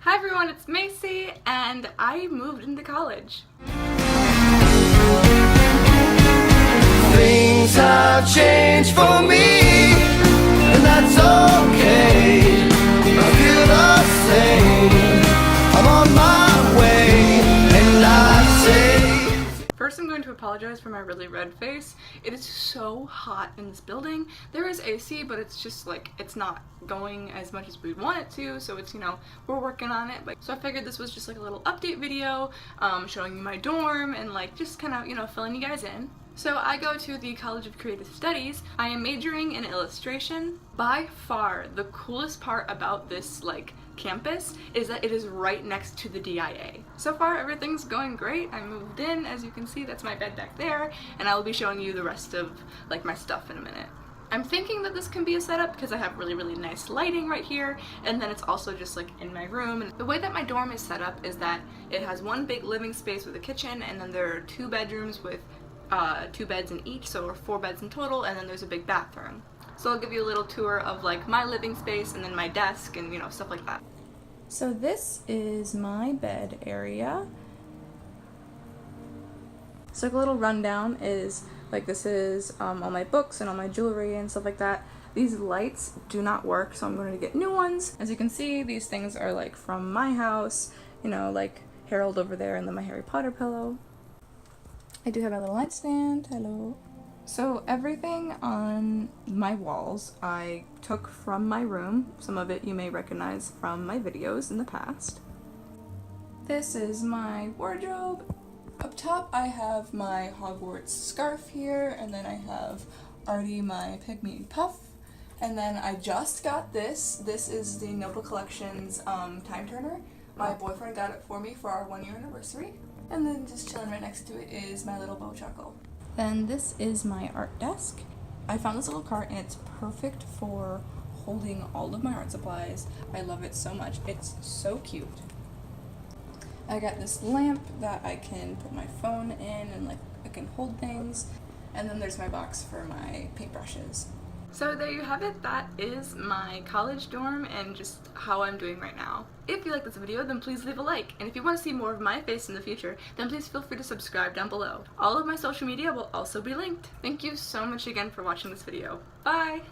Hi everyone, it's Macy, and I moved into college. Things have changed for me, and that's okay. I feel the same. I'm on my way, and I say. First, I'm going to apologize for my really red face. It is so hot in this building. There is AC, but it's just like, it's not going as much as we'd want it to, so it's, we're working on it. But so I figured this was just like a little update video, showing you my dorm and like just kind of, filling you guys in. So I go to the College of Creative Studies. I am majoring in illustration. By far, the coolest part about this campus is that it is right next to the DIA. So far, everything's going great. I moved in, as you can see, that's my bed back there, and I will be showing you the rest of my stuff in a minute. I'm thinking that this can be a setup because I have really, really nice lighting right here, and then it's also just in my room. And the way that my dorm is set up is that it has one big living space with a kitchen, and then there are 2 bedrooms with 2 beds in each, so 4 beds in total, and then there's a big bathroom. So I'll give you a little tour of my living space and then my desk and stuff like that. So this is my bed area. So a little rundown is this is all my books and all my jewelry and stuff like that. These lights do not work, so I'm going to get new ones. As you can see, these things are from my house, Harold over there, and then my Harry Potter pillow. I do have a little nightstand, hello. So everything on my walls I took from my room. Some of it you may recognize from my videos in the past. This is my wardrobe. Up top I have my Hogwarts scarf here, and then I have Artie, my Pygmy puff. And then I just got this. This is the Noble Collections time turner. My boyfriend got it for me for our 1-year anniversary. And then just chilling right next to it is my little bow chuckle. Then this is my art desk. I found this little cart and it's perfect for holding all of my art supplies. I love it so much. It's so cute. I got this lamp that I can put my phone in and I can hold things. And then there's my box for my paintbrushes. So there you have it. That is my college dorm and just how I'm doing right now. If you like this video, then please leave a like. And if you want to see more of my face in the future, then please feel free to subscribe down below. All of my social media will also be linked. Thank you so much again for watching this video. Bye!